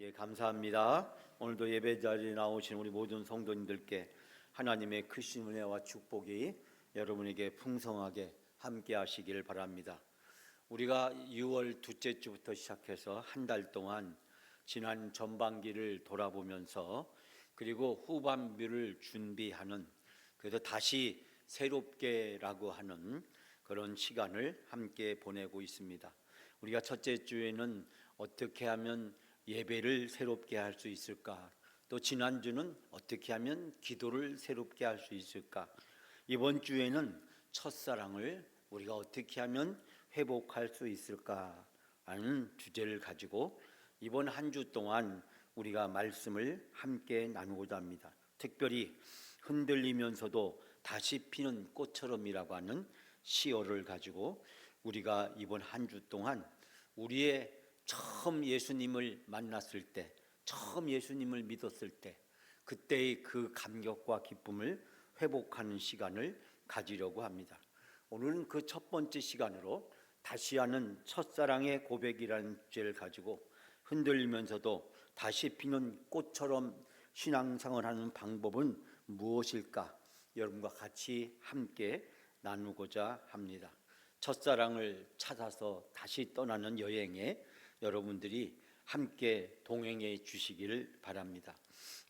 예, 감사합니다. 오늘도 예배 자리에 나오신 우리 모든 성도님들께 하나님의 크신 은혜와 축복이 여러분에게 풍성하게 함께 하시길 바랍니다. 우리가 6월 둘째 주부터 시작해서 한 달 동안 지난 전반기를 돌아보면서 그리고 후반기를 준비하는, 그래서 다시 새롭게라고 하는 그런 시간을 함께 보내고 있습니다. 우리가 첫째 주에는 어떻게 하면 예배를 새롭게 할 수 있을까? 또 지난주는 어떻게 하면 기도를 새롭게 할 수 있을까? 이번 주에는 첫사랑을 우리가 어떻게 하면 회복할 수 있을까? 하는 주제를 가지고 이번 한 주 동안 우리가 말씀을 함께 나누고자 합니다. 특별히 흔들리면서도 다시 피는 꽃처럼이라고 하는 시어를 가지고 우리가 이번 한 주 동안 우리의 처음 예수님을 만났을 때, 처음 예수님을 믿었을 때, 그때의 그 감격과 기쁨을 회복하는 시간을 가지려고 합니다. 오늘은 그 첫 번째 시간으로 다시 하는 첫사랑의 고백이라는 주제를 가지고 흔들리면서도 다시 피는 꽃처럼 신앙생활 하는 방법은 무엇일까? 여러분과 같이 함께 나누고자 합니다. 첫사랑을 찾아서 다시 떠나는 여행에 여러분들이 함께 동행해 주시기를 바랍니다.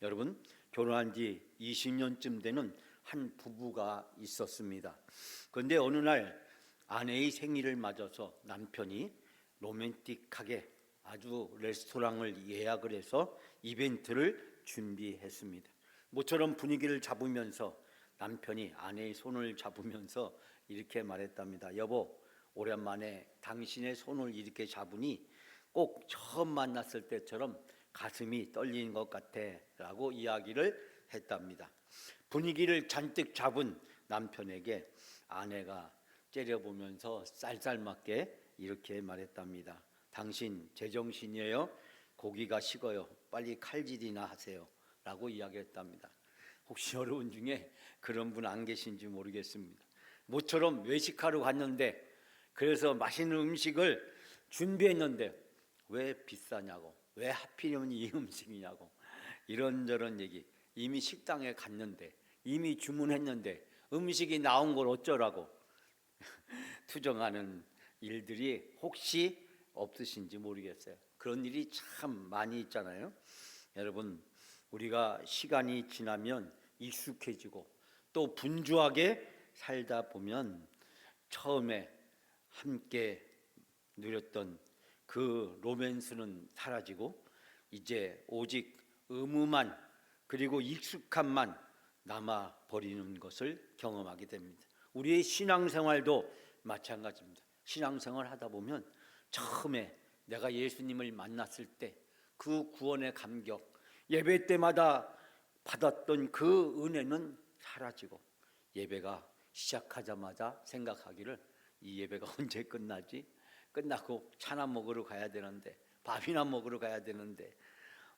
여러분, 결혼한 지 20년쯤 되는 한 부부가 있었습니다. 그런데 어느 날 아내의 생일을 맞아서 남편이 로맨틱하게 아주 레스토랑을 예약을 해서 이벤트를 준비했습니다. 모처럼 분위기를 잡으면서 남편이 아내의 손을 잡으면서 이렇게 말했답니다. 여보, 오랜만에 당신의 손을 이렇게 잡으니 꼭 처음 만났을 때처럼 가슴이 떨리는 것 같아 라고 이야기를 했답니다. 분위기를 잔뜩 잡은 남편에게 아내가 째려보면서 쌀쌀맞게 이렇게 말했답니다. 당신 제정신이에요? 고기가 식어요. 빨리 칼질이나 하세요 라고 이야기했답니다. 혹시 여러분 중에 그런 분 안 계신지 모르겠습니다. 모처럼 외식하러 갔는데, 그래서 맛있는 음식을 준비했는데 왜 비싸냐고, 왜 하필이면 이 음식이냐고, 이런저런 얘기. 이미 식당에 갔는데, 이미 주문했는데 음식이 나온 걸 어쩌라고 투정하는 일들이 혹시 없으신지 모르겠어요. 그런 일이 참 많이 있잖아요. 여러분, 우리가 시간이 지나면 익숙해지고 또 분주하게 살다 보면 처음에 함께 누렸던 그 로맨스는 사라지고 이제 오직 의무만, 그리고 익숙함만 남아버리는 것을 경험하게 됩니다. 우리의 신앙생활도 마찬가지입니다. 신앙생활 하다 보면 처음에 내가 예수님을 만났을 때 그 구원의 감격, 예배 때마다 받았던 그 은혜는 사라지고 예배가 시작하자마자 생각하기를 이 예배가 언제 끝나지? 끝나고 차나 먹으러 가야 되는데, 밥이나 먹으러 가야 되는데,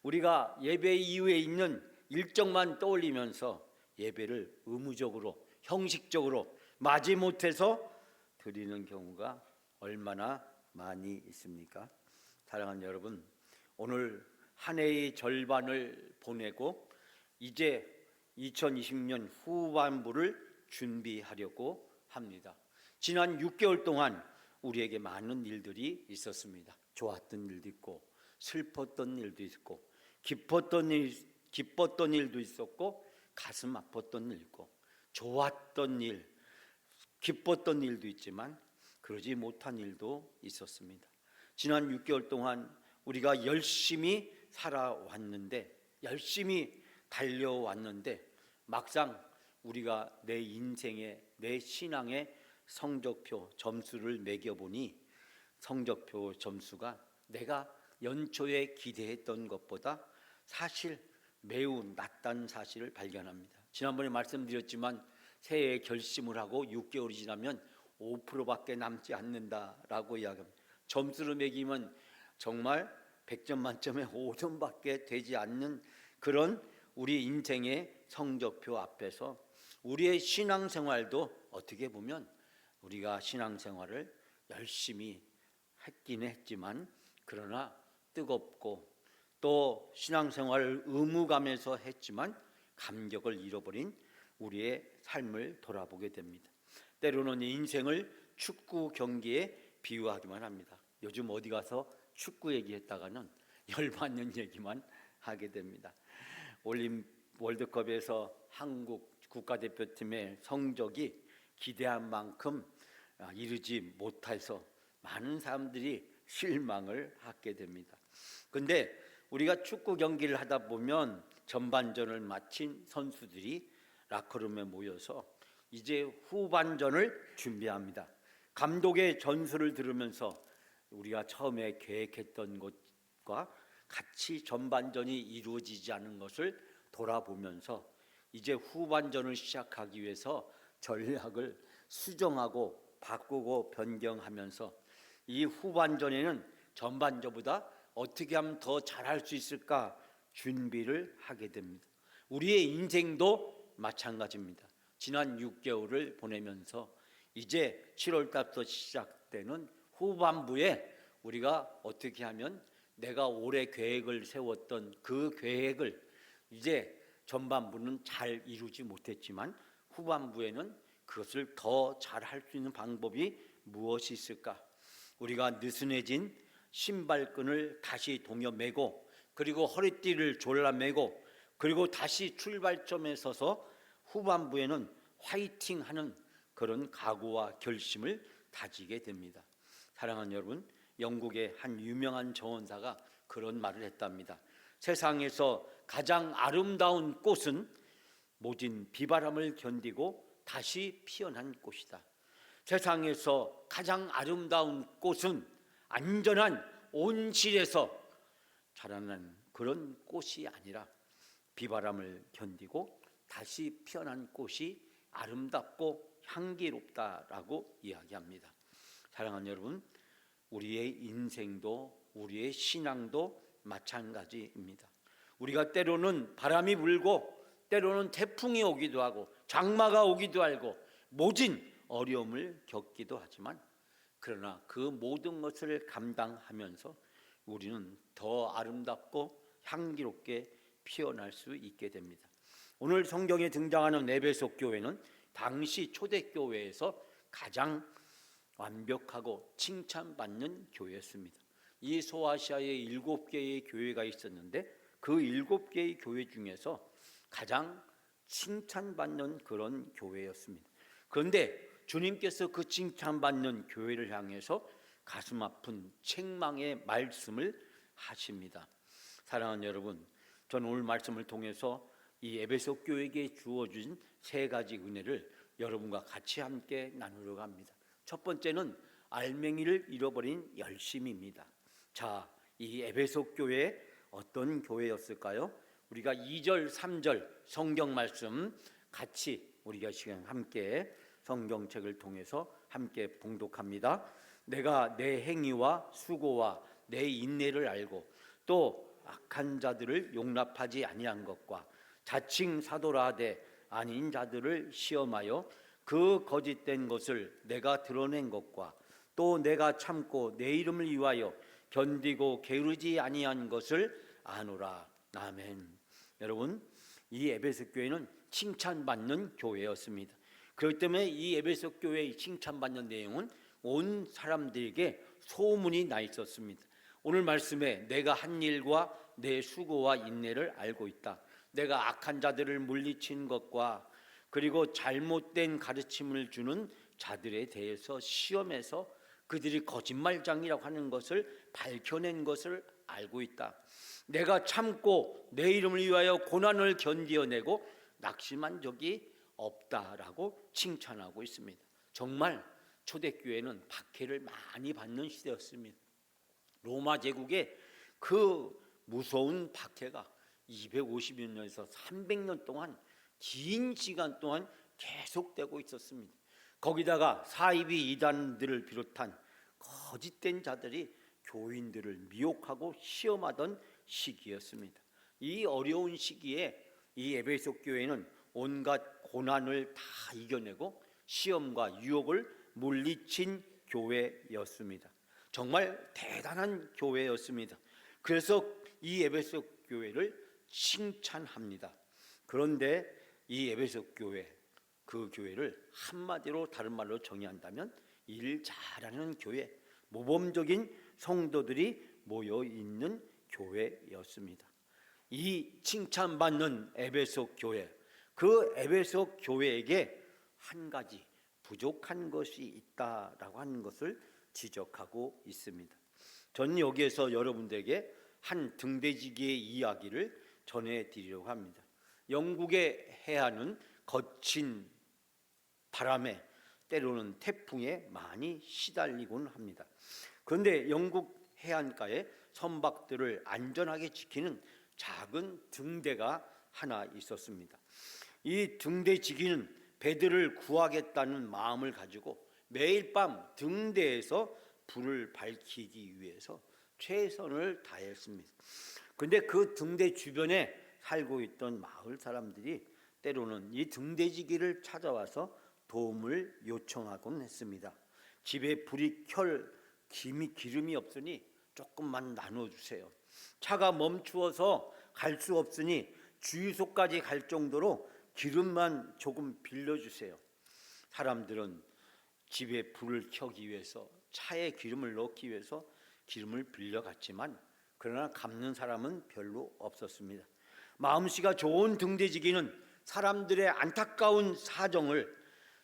우리가 예배 이후에 있는 일정만 떠올리면서 예배를 의무적으로, 형식적으로 마지못해서 드리는 경우가 얼마나 많이 있습니까? 사랑하는 여러분, 오늘 한 해의 절반을 보내고 이제 2020년 후반부를 준비하려고 합니다. 지난 6개월 동안 우리에게 많은 일들이 있었습니다. 좋았던 일도 있고 슬펐던 일도 있고 기뻤던 일도 있었고 가슴 아팠던 일도 있고 좋았던 일, 기뻤던 일도 있지만 그러지 못한 일도 있었습니다. 지난 6개월 동안 우리가 열심히 살아왔는데, 열심히 달려왔는데 막상 우리가 내 인생의, 내 신앙의 성적표 점수를 매겨보니 성적표 점수가 내가 연초에 기대했던 것보다 사실 매우 낮다는 사실을 발견합니다. 지난번에 말씀드렸지만 새해에 결심을 하고 6개월이 지나면 5%밖에 남지 않는다라고 이야기합니다. 점수를 매기면 정말 100점 만점에 5점밖에 되지 않는 그런 우리 인생의 성적표 앞에서 우리의 신앙생활도 어떻게 보면 우리가 신앙생활을 열심히 했긴 했지만 그러나 뜨겁고 또 신앙생활을 의무감에서 했지만 감격을 잃어버린 우리의 삶을 돌아보게 됩니다. 때로는 인생을 축구 경기에 비유하기만 합니다. 요즘 어디 가서 축구 얘기했다가는 열받는 얘기만 하게 됩니다. 월드컵에서 한국 국가대표팀의 성적이 기대한 만큼 이르지 못해서 많은 사람들이 실망을 하게 됩니다. 그런데 우리가 축구 경기를 하다 보면 전반전을 마친 선수들이 라커룸에 모여서 이제 후반전을 준비합니다. 감독의 전술을 들으면서 우리가 처음에 계획했던 것과 같이 전반전이 이루어지지 않은 것을 돌아보면서 이제 후반전을 시작하기 위해서 전략을 수정하고 바꾸고 변경하면서 이 후반전에는 전반전보다 어떻게 하면 더 잘할 수 있을까 준비를 하게 됩니다. 우리의 인생도 마찬가지입니다. 지난 6개월을 보내면서 이제 7월 달부터 시작되는 후반부에 우리가 어떻게 하면 내가 올해 계획을 세웠던 그 계획을 이제 전반부는 잘 이루지 못했지만 후반부에는 그것을 더 잘할 수 있는 방법이 무엇이 있을까? 우리가 느슨해진 신발끈을 다시 동여매고 그리고 허리띠를 졸라매고 그리고 다시 출발점에 서서 후반부에는 화이팅하는 그런 각오와 결심을 다지게 됩니다. 사랑하는 여러분, 영국의 한 유명한 정원사가 그런 말을 했답니다. 세상에서 가장 아름다운 꽃은 모진 비바람을 견디고 다시 피어난 꽃이다. 세상에서 가장 아름다운 꽃은 안전한 온실에서 자라는 그런 꽃이 아니라 비바람을 견디고 다시 피어난 꽃이 아름답고 향기롭다라고 이야기합니다. 사랑하는 여러분, 우리의 인생도 우리의 신앙도 마찬가지입니다. 우리가 때로는 바람이 불고 때로는 태풍이 오기도 하고 장마가 오기도 하고 모진 어려움을 겪기도 하지만 그러나 그 모든 것을 감당하면서 우리는 더 아름답고 향기롭게 피어날 수 있게 됩니다. 오늘 성경에 등장하는 에베소 교회는 당시 초대교회에서 가장 완벽하고 칭찬받는 교회였습니다. 이 소아시아에 7개의 교회가 있었는데 그 7개의 교회 중에서 가장 칭찬받는 그런 교회였습니다. 그런데 주님께서 그 칭찬받는 교회를 향해서 가슴 아픈 책망의 말씀을 하십니다. 사랑하는 여러분, 저는 오늘 말씀을 통해서 이 에베소 교회에게 주어진 3가지 은혜를 여러분과 같이 함께 나누려고 합니다. 첫 번째는 알맹이를 잃어버린 열심입니다. 자, 이 에베소 교회 어떤 교회였을까요? 우리가 2절, 3절 성경 말씀 같이 우리가 시간 함께 성경책을 통해서 함께 봉독합니다. 내가 내 행위와 수고와 내 인내를 알고 또 악한 자들을 용납하지 아니한 것과 자칭 사도라 하되 아닌 자들을 시험하여 그 거짓된 것을 내가 드러낸 것과 또 내가 참고 내 이름을 위하여 견디고 게으르지 아니한 것을 아노라. 아멘. 여러분, 이 에베소 교회는 칭찬받는 교회였습니다. 그렇기 때문에 이 에베소 교회의 칭찬받는 내용은 온 사람들에게 소문이 나 있었습니다. 오늘 말씀에 내가 한 일과 내 수고와 인내를 알고 있다. 내가 악한 자들을 물리친 것과 그리고 잘못된 가르침을 주는 자들에 대해서 시험해서 그들이 거짓말장이라고 하는 것을 밝혀낸 것을 알고 있다. 내가 참고 내 이름을 위하여 고난을 견디어내고 낙심한 적이 없다라고 칭찬하고 있습니다. 정말 초대교회는 박해를 많이 받는 시대였습니다. 로마 제국의 그 무서운 박해가 250여 년에서 300년 동안 긴 시간 동안 계속되고 있었습니다. 거기다가 사이비 이단들을 비롯한 거짓된 자들이 교인들을 미혹하고 시험하던 시기였습니다. 이 어려운 시기에 이 에베소 교회는 온갖 고난을 다 이겨내고 시험과 유혹을 물리친 교회였습니다. 정말 대단한 교회였습니다. 그래서 이 에베소 교회를 칭찬합니다. 그런데 이 에베소 교회, 그 교회를 한마디로 다른 말로 정의한다면 일 잘하는 교회, 모범적인 성도들이 모여 있는 교회였습니다. 이 칭찬받는 에베소 교회, 그 에베소 교회에게 한 가지 부족한 것이 있다라고 하는 것을 지적하고 있습니다. 저는 여기에서 여러분들에게 한 등대지기의 이야기를 전해드리려고 합니다. 영국의 해안은 거친 바람에 때로는 태풍에 많이 시달리곤 합니다. 그런데 영국 해안가에 선박들을 안전하게 지키는 작은 등대가 하나 있었습니다. 이 등대지기는 배들을 구하겠다는 마음을 가지고 매일 밤 등대에서 불을 밝히기 위해서 최선을 다했습니다. 그런데 그 등대 주변에 살고 있던 마을 사람들이 때로는 이 등대지기를 찾아와서 도움을 요청하곤 했습니다. 집에 불이 켤 기름이 없으니 조금만 나눠주세요. 차가 멈추어서 갈 수 없으니 주유소까지 갈 정도로 기름만 조금 빌려주세요. 사람들은 집에 불을 켜기 위해서, 차에 기름을 넣기 위해서 기름을 빌려갔지만 그러나 갚는 사람은 별로 없었습니다. 마음씨가 좋은 등대지기는 사람들의 안타까운 사정을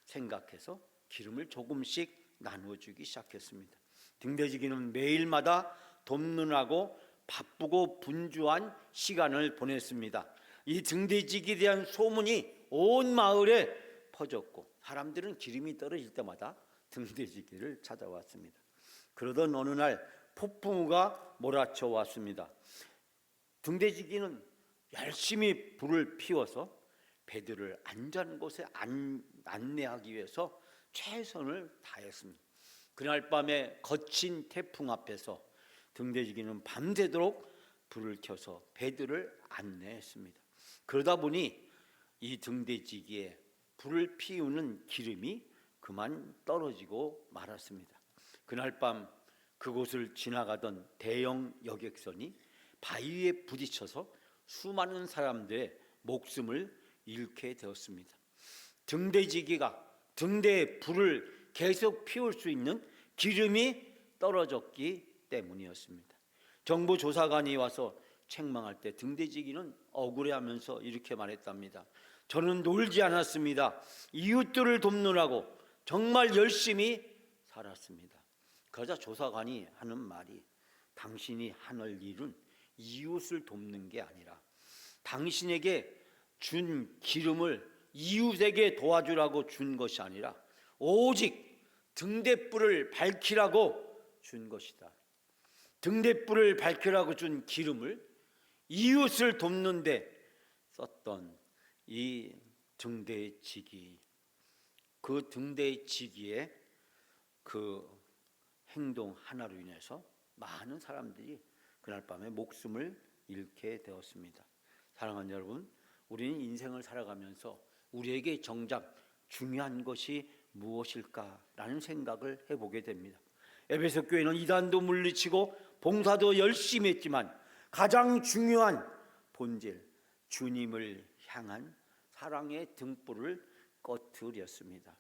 생각해서 기름을 조금씩 나눠주기 시작했습니다. 등대지기는 매일마다 돕느라고 바쁘고 분주한 시간을 보냈습니다. 이 등대지기에 대한 소문이 온 마을에 퍼졌고 사람들은 기름이 떨어질 때마다 등대지기를 찾아왔습니다. 그러던 어느 날 폭풍우가 몰아쳐 왔습니다. 등대지기는 열심히 불을 피워서 배들을 안전한 곳에 안내하기 위해서 최선을 다했습니다. 그날 밤에 거친 태풍 앞에서 등대지기는 밤새도록 불을 켜서 배들을 안내했습니다. 그러다 보니 이 등대지기에 불을 피우는 기름이 그만 떨어지고 말았습니다. 그날 밤 그곳을 지나가던 대형 여객선이 바위에 부딪혀서 수많은 사람들의 목숨을 잃게 되었습니다. 등대지기가 등대에 불을 계속 피울 수 있는 기름이 떨어졌기 때문이었습니다. 정부 조사관이 와서 책망할 때 등대지기는 억울해하면서 이렇게 말했답니다. 저는 놀지 않았습니다. 이웃들을 돕느라고 정말 열심히 살았습니다. 그러자 조사관이 하는 말이, 당신이 하는 일은 이웃을 돕는 게 아니라 당신에게 준 기름을 이웃에게 도와주라고 준 것이 아니라 오직 등대불을 밝히라고 준 것이다. 등대불을 밝히라고 준 기름을 이웃을 돕는 데 썼던 이 등대지기, 그 등대지기의 그 행동 하나로 인해서 많은 사람들이 그날 밤에 목숨을 잃게 되었습니다. 사랑하는 여러분, 우리는 인생을 살아가면서 우리에게 정작 중요한 것이 무엇일까라는 생각을 해보게 됩니다. 에베소 교회는 이단도 물리치고 봉사도 열심히 했지만 가장 중요한 본질, 주님을 향한 사랑의 등불을 꺼트렸습니다.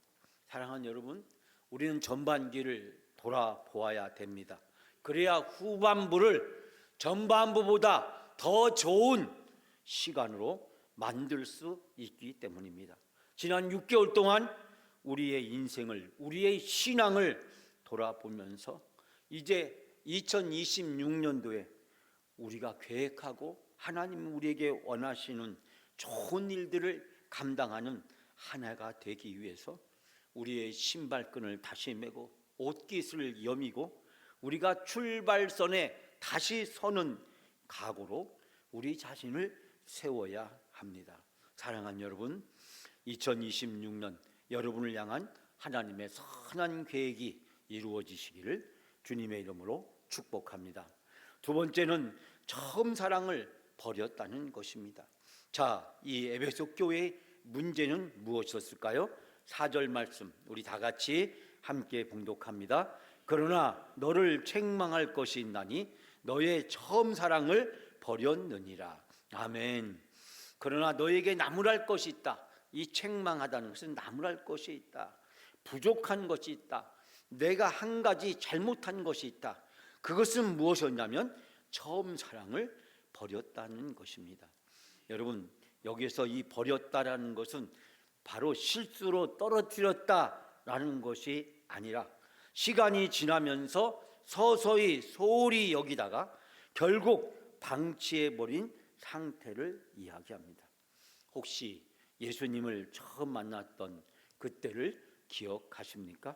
사랑하는 여러분, 우리는 전반기를 돌아보아야 됩니다. 그래야 후반부를 전반부보다 더 좋은 시간으로 만들 수 있기 때문입니다. 지난 6개월 동안 우리의 인생을, 우리의 신앙을 돌아보면서 이제 2026년도에 우리가 계획하고 하나님 우리에게 원하시는 좋은 일들을 감당하는 한 해가 되기 위해서 우리의 신발끈을 다시 매고 옷깃을 여미고 우리가 출발선에 다시 서는 각오로 우리 자신을 세워야 합니다. 사랑하는 여러분, 2026년 여러분을 향한 하나님의 선한 계획이 이루어지시기를 주님의 이름으로 축복합니다. 두 번째는 처음 사랑을 버렸다는 것입니다. 자, 이 에베소 교회의 문제는 무엇이었을까요? 4절 말씀 우리 다 같이 함께 봉독합니다. 그러나 너를 책망할 것이 있나니 너의 처음 사랑을 버렸느니라. 아멘. 그러나 너에게 나무랄 것이 있다. 이 책망하다는 것은 나무랄 것이 있다. 부족한 것이 있다. 내가 한 가지 잘못한 것이 있다. 그것은 무엇이었냐면 처음 사랑을 버렸다는 것입니다. 여러분, 여기서 이 버렸다라는 것은 바로 실수로 떨어뜨렸다라는 것이 아니라 시간이 지나면서 서서히 소홀히 여기다가 결국 방치해버린 상태를 이야기합니다. 혹시 예수님을 처음 만났던 그때를 기억하십니까?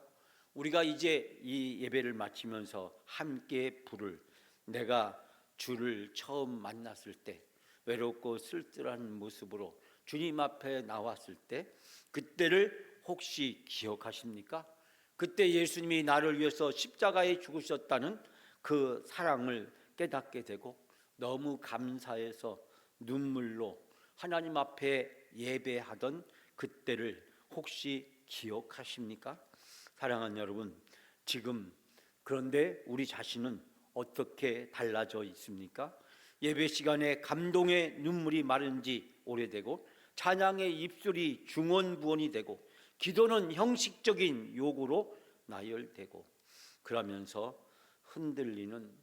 우리가 이제 이 예배를 마치면서 함께 부를 내가 주를 처음 만났을 때 외롭고 쓸쓸한 모습으로 주님 앞에 나왔을 때 그때를 혹시 기억하십니까? 그때 예수님이 나를 위해서 십자가에 죽으셨다는 그 사랑을 깨닫게 되고 너무 감사해서 눈물로 하나님 앞에 예배하던 그때를 혹시 기억하십니까? 사랑하는 여러분, 지금 그런데 우리 자신은 어떻게 달라져 있습니까? 예배 시간에 감동의 눈물이 마른 지 오래되고 찬양의 입술이 중언부언이 되고 기도는 형식적인 요구로 나열되고 그러면서 흔들리는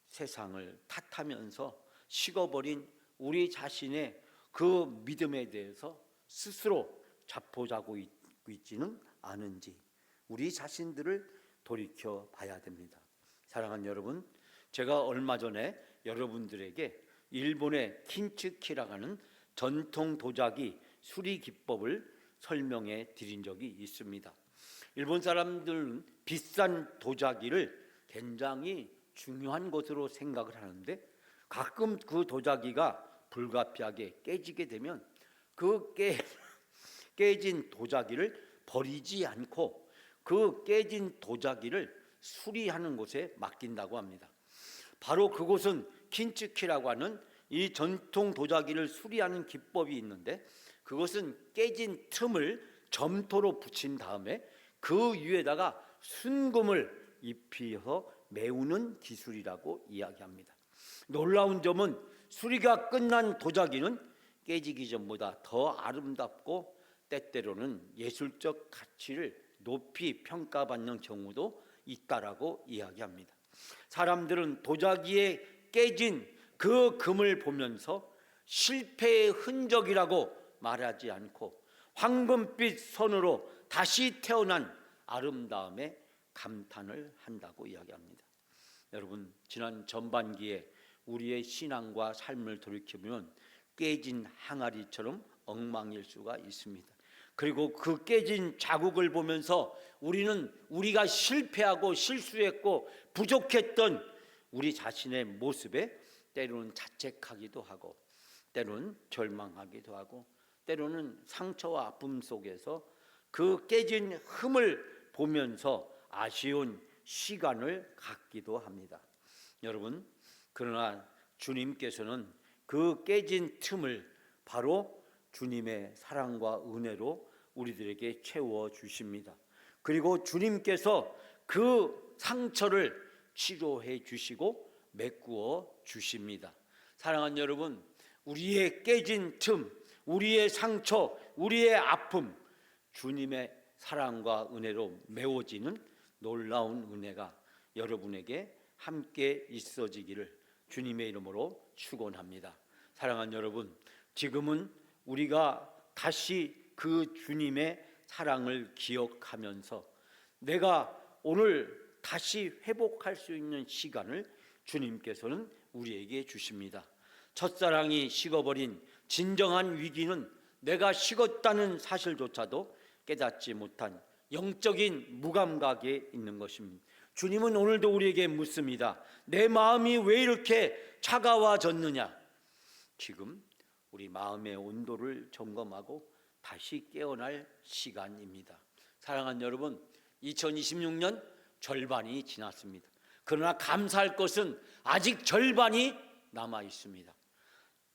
세상을 탓하면서 식어버린 우리 자신의 그 믿음에 대해서 스스로 자포자고 있지는 않은지 우리 자신들을 돌이켜 봐야 됩니다. 사랑하는 여러분, 제가 얼마 전에 여러분들에게 일본의 킨츠키라고 하는 전통 도자기 수리 기법을 설명해 드린 적이 있습니다. 일본 사람들은 비싼 도자기를 굉장히 중요한 것으로 생각을 하는데 가끔 그 도자기가 불가피하게 깨지게 되면 그 깨진 도자기를 버리지 않고 그 깨진 도자기를 수리하는 곳에 맡긴다고 합니다. 바로 그곳은 킨츠키라고 하는 이 전통 도자기를 수리하는 기법이 있는데 그것은 깨진 틈을 점토로 붙인 다음에 그 위에다가 순금을 입혀서 메우는 기술이라고 이야기합니다. 놀라운 점은 수리가 끝난 도자기는 깨지기 전보다 더 아름답고 때때로는 예술적 가치를 높이 평가받는 경우도 있다라고 이야기합니다. 사람들은 도자기에 깨진 그 금을 보면서 실패의 흔적이라고 말하지 않고 황금빛 선으로 다시 태어난 아름다움에 감탄을 한다고 이야기합니다. 여러분, 지난 전반기에 우리의 신앙과 삶을 돌이켜보면 깨진 항아리처럼 엉망일 수가 있습니다. 그리고 그 깨진 자국을 보면서 우리는 우리가 실패하고 실수했고 부족했던 우리 자신의 모습에 때로는 자책하기도 하고 때로는 절망하기도 하고 때로는 상처와 아픔 속에서 그 깨진 흠을 보면서 아쉬운 시간을 갖기도 합니다. 여러분, 그러나 주님께서는 그 깨진 틈을 바로 주님의 사랑과 은혜로 우리들에게 채워 주십니다. 그리고 주님께서 그 상처를 치료해 주시고 메꾸어 주십니다. 사랑하는 여러분, 우리의 깨진 틈, 우리의 상처, 우리의 아픔, 주님의 사랑과 은혜로 메워지는 놀라운 은혜가 여러분에게 함께 있어지기를 주님의 이름으로 축원합니다. 사랑하는 여러분, 지금은 우리가 다시 그 주님의 사랑을 기억하면서 내가 오늘 다시 회복할 수 있는 시간을 주님께서는 우리에게 주십니다. 첫사랑이 식어버린 진정한 위기는 내가 식었다는 사실조차도 깨닫지 못한 영적인 무감각에 있는 것입니다. 주님은 오늘도 우리에게 묻습니다. 내 마음이 왜 이렇게 차가워졌느냐? 지금 우리 마음의 온도를 점검하고 다시 깨어날 시간입니다. 사랑하는 여러분, 2026년 절반이 지났습니다. 그러나 감사할 것은 아직 절반이 남아 있습니다.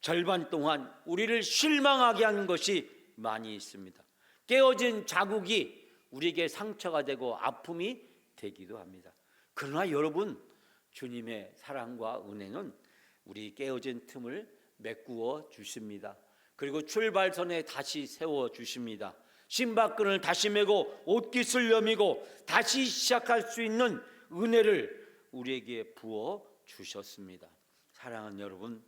절반 동안 우리를 실망하게 하는 것이 많이 있습니다. 깨어진 자국이 우리에게 상처가 되고 아픔이 되기도 합니다. 그러나 여러분, 주님의 사랑과 은혜는 우리 깨어진 틈을 메꾸어 주십니다. 그리고 출발선에 다시 세워 주십니다. 신발끈을 다시 메고 옷깃을 여미고 다시 시작할 수 있는 은혜를 우리에게 부어 주셨습니다. 사랑하는 여러분,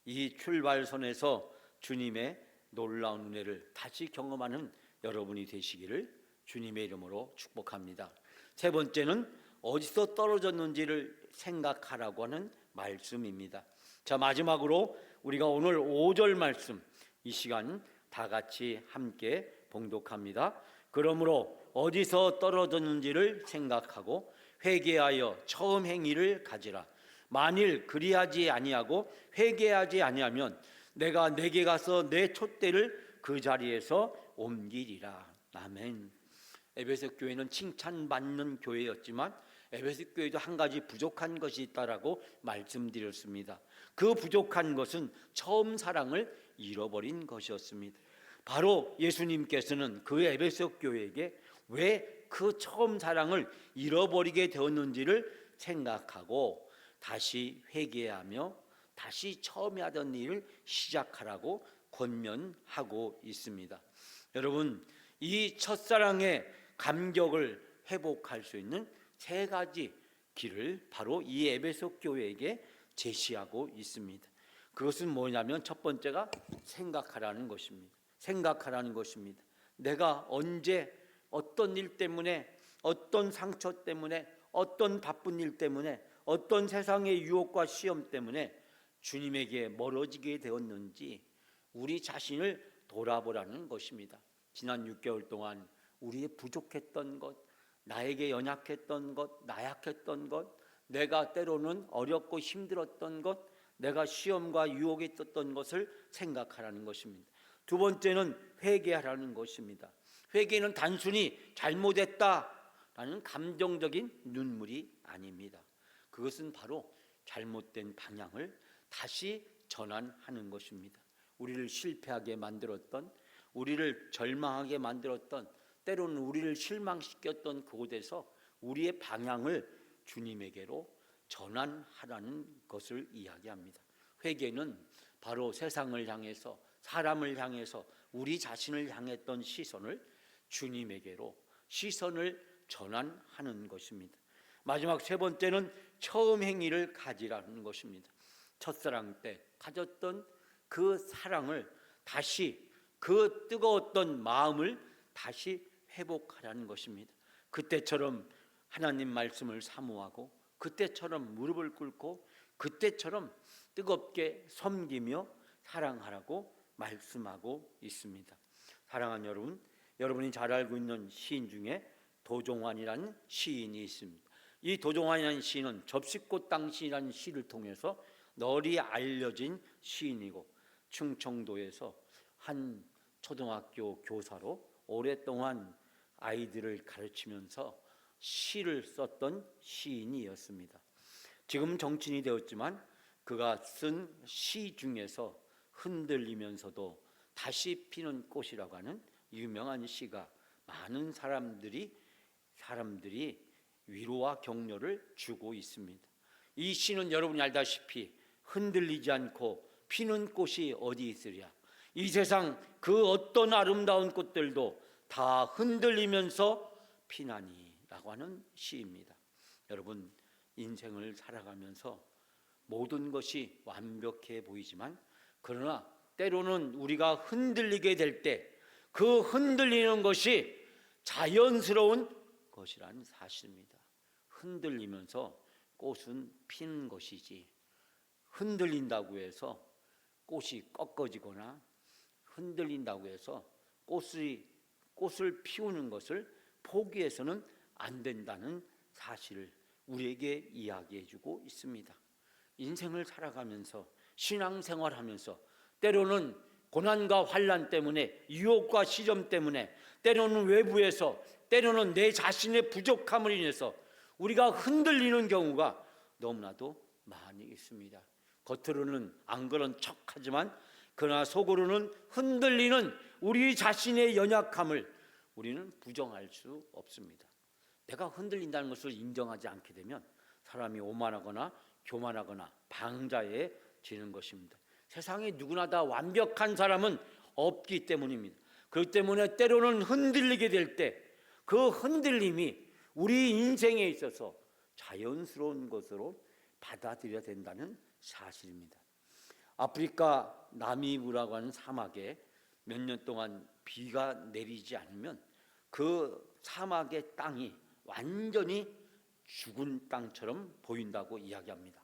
이 출발선에서 주님의 놀라운 은혜를 다시 경험하는 여러분이 되시기를 주님의 이름으로 축복합니다. 세 번째는 어디서 떨어졌는지를 생각하라고 하는 말씀입니다. 자, 마지막으로 우리가 오늘 5절 말씀, 이 시간 다 같이 함께 봉독합니다. 그러므로 어디서 떨어졌는지를 생각하고 회개하여 처음 행위를 가지라. 만일 그리하지 아니하고 회개하지 아니하면 내가 내게 가서 내 촛대를 그 자리에서 옮기리라. 아멘. 에베소 교회는 칭찬받는 교회였지만 에베소 교회도 한 가지 부족한 것이 있다라고 말씀드렸습니다. 그 부족한 것은 처음 사랑을 잃어버린 것이었습니다. 바로 예수님께서는 그 에베소 교회에게 왜 그 처음 사랑을 잃어버리게 되었는지를 생각하고 다시 회개하며 다시 처음에 하던 일을 시작하라고 권면하고 있습니다. 여러분, 이 첫사랑의 감격을 회복할 수 있는 세 가지 길을 바로 이 에베소 교회에게 제시하고 있습니다. 그것은 뭐냐면 첫 번째가 생각하라는 것입니다. 생각하라는 것입니다. 내가 언제 어떤 일 때문에, 어떤 상처 때문에, 어떤 바쁜 일 때문에, 어떤 세상의 유혹과 시험 때문에 주님에게 멀어지게 되었는지 우리 자신을 돌아보라는 것입니다. 지난 6개월 동안 우리의 부족했던 것, 나에게 연약했던 것, 나약했던 것, 내가 때로는 어렵고 힘들었던 것, 내가 시험과 유혹에 있었던 것을 생각하라는 것입니다. 두 번째는 회개하라는 것입니다. 회개는 단순히 잘못했다라는 감정적인 눈물이 아닙니다. 그것은 바로 잘못된 방향을 다시 전환하는 것입니다. 우리를 실패하게 만들었던, 우리를 절망하게 만들었던, 때로는 우리를 실망시켰던 그곳에서 우리의 방향을 주님에게로 전환하라는 것을 이야기합니다. 회개는 바로 세상을 향해서, 사람을 향해서, 우리 자신을 향했던 시선을 주님에게로 시선을 전환하는 것입니다. 마지막 세 번째는 처음 행위를 가지라는 것입니다. 첫사랑 때 가졌던 그 사랑을 다시, 그 뜨거웠던 마음을 다시 회복하라는 것입니다. 그때처럼 하나님 말씀을 사모하고, 그때처럼 무릎을 꿇고, 그때처럼 뜨겁게 섬기며 사랑하라고 말씀하고 있습니다. 사랑하는 여러분, 여러분이 잘 알고 있는 시인 중에 도종환이라는 시인이 있습니다. 이 도종환이라는 시인은 접시꽃 당신이라는 시를 통해서 널리 알려진 시인이고, 충청도에서 한 초등학교 교사로 오랫동안 아이들을 가르치면서 시를 썼던 시인이었습니다. 지금 정치인이 되었지만 그가 쓴 시 중에서 흔들리면서도 다시 피는 꽃이라고 하는 유명한 시가 많은 사람들이 위로와 격려를 주고 있습니다. 이 시는 여러분이 알다시피 흔들리지 않고 피는 꽃이 어디 있으랴, 이 세상 그 어떤 아름다운 꽃들도 다 흔들리면서 피나니라고 하는 시입니다. 여러분, 인생을 살아가면서 모든 것이 완벽해 보이지만, 그러나 때로는 우리가 흔들리게 될 때 그 흔들리는 것이 자연스러운 것이라는 사실입니다. 흔들리면서 꽃은 피는 것이지, 흔들린다고 해서 꽃이 꺾어지거나 흔들린다고 해서 꽃을 피우는 것을 포기해서는 안 된다는 사실을 우리에게 이야기해 주고 있습니다. 인생을 살아가면서, 신앙생활하면서 때로는 고난과 환난 때문에, 유혹과 시험 때문에, 때로는 외부에서, 때로는 내 자신의 부족함을 인해서 우리가 흔들리는 경우가 너무나도 많이 있습니다. 겉으로는 안 그런 척하지만 그러나 속으로는 흔들리는 우리 자신의 연약함을 우리는 부정할 수 없습니다. 내가 흔들린다는 것을 인정하지 않게 되면 사람이 오만하거나 교만하거나 방자에 흔들려지는 것입니다. 세상에 누구나 다 완벽한 사람은 없기 때문입니다. 그렇기 때문에 때로는 흔들리게 될 때 그 흔들림이 우리 인생에 있어서 자연스러운 것으로 받아들여야 된다는 사실입니다. 아프리카 나미부라고 하는 사막에 몇 년 동안 비가 내리지 않으면 그 사막의 땅이 완전히 죽은 땅처럼 보인다고 이야기합니다.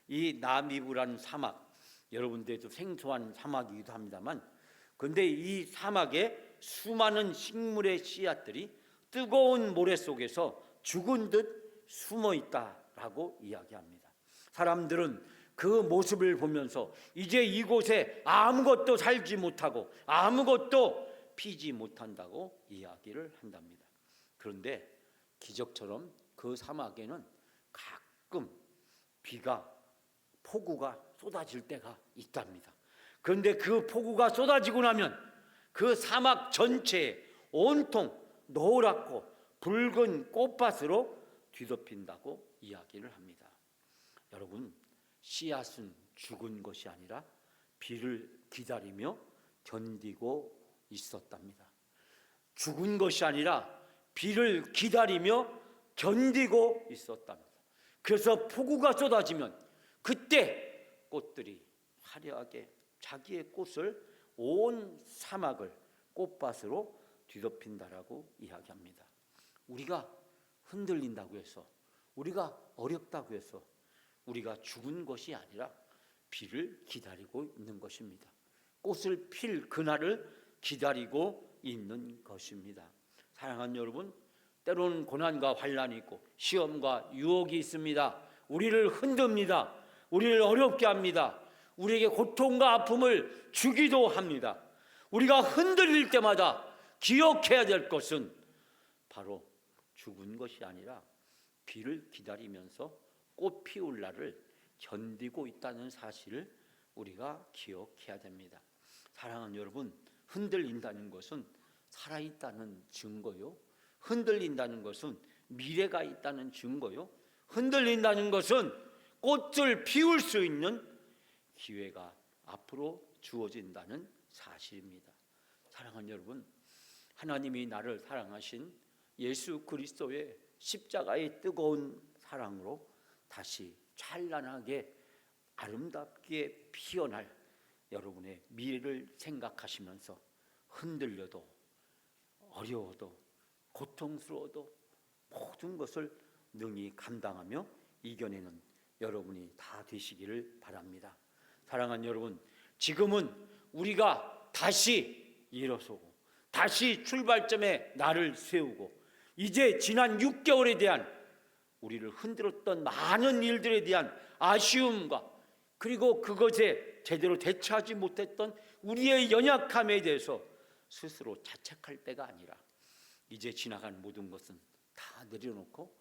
이 나미부라는 사막, 여러분들도 생소한 사막이기도 합니다만, 그런데 이 사막에 수많은 식물의 씨앗들이 뜨거운 모래 속에서 죽은 듯 숨어 있다라고 이야기합니다. 사람들은 그 모습을 보면서 이제 이곳에 아무것도 살지 못하고 아무것도 피지 못한다고 이야기를 한답니다. 그런데 기적처럼 그 사막에는 가끔 폭우가 쏟아질 때가 있답니다. 그런데 그 폭우가 쏟아지고 나면 그 사막 전체에 온통 노랗고 붉은 꽃밭으로 뒤덮인다고 이야기를 합니다. 여러분, 씨앗은 죽은 것이 아니라 비를 기다리며 견디고 있었답니다. 죽은 것이 아니라 비를 기다리며 견디고 있었답니다. 그래서 폭우가 쏟아지면 그때 꽃들이 화려하게 자기의 꽃을 온 사막을 꽃밭으로 뒤덮인다라고 이야기합니다. 우리가 흔들린다고 해서, 우리가 어렵다고 해서 우리가 죽은 것이 아니라 비를 기다리고 있는 것입니다. 꽃을 필 그날을 기다리고 있는 것입니다. 사랑하는 여러분, 때로는 고난과 환난이 있고 시험과 유혹이 있습니다. 우리를 흔듭니다. 우리를 어렵게 합니다. 우리에게 고통과 아픔을 주기도 합니다. 우리가 흔들릴 때마다 기억해야 될 것은 바로 죽은 것이 아니라 비를 기다리면서 꽃 피울 날을 견디고 있다는 사실을 우리가 기억해야 됩니다. 사랑하는 여러분, 흔들린다는 것은 살아있다는 증거요, 흔들린다는 것은 미래가 있다는 증거요, 흔들린다는 것은 꽃을 피울 수 있는 기회가 앞으로 주어진다는 사실입니다. 사랑하는 여러분, 하나님이 나를 사랑하신 예수 그리스도의 십자가의 뜨거운 사랑으로 다시 찬란하게 아름답게 피어날 여러분의 미래를 생각하시면서 흔들려도 어려워도 고통스러워도 모든 것을 능히 감당하며 이겨내는 여러분이 다 되시기를 바랍니다. 사랑하는 여러분, 지금은 우리가 다시 일어서고 다시 출발점에 나를 세우고 이제 지난 6개월에 대한 우리를 흔들었던 많은 일들에 대한 아쉬움과 그리고 그것에 제대로 대처하지 못했던 우리의 연약함에 대해서 스스로 자책할 때가 아니라 이제 지나간 모든 것은 다 내려놓고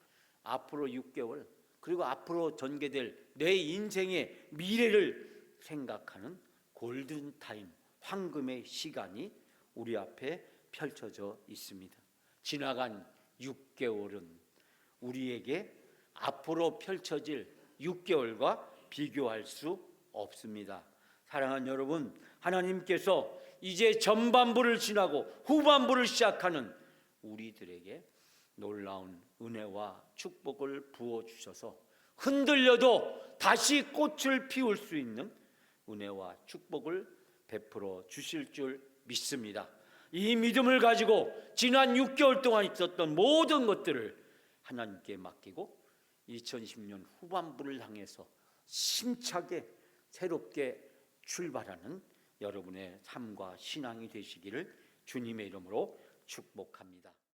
앞으로 6개월 그리고 앞으로 전개될 내 인생의 미래를 생각하는 골든타임, 황금의 시간이 우리 앞에 펼쳐져 있습니다. 지나간 6개월은 우리에게 앞으로 펼쳐질 6개월과 비교할 수 없습니다. 사랑하는 여러분, 하나님께서 이제 전반부를 지나고 후반부를 시작하는 우리들에게 놀라운 은혜와 축복을 부어주셔서 흔들려도 다시 꽃을 피울 수 있는 은혜와 축복을 베풀어 주실 줄 믿습니다. 이 믿음을 가지고 지난 6개월 동안 있었던 모든 것들을 하나님께 맡기고 2020년 후반부를 향해서 힘차게 새롭게 출발하는 여러분의 삶과 신앙이 되시기를 주님의 이름으로 축복합니다.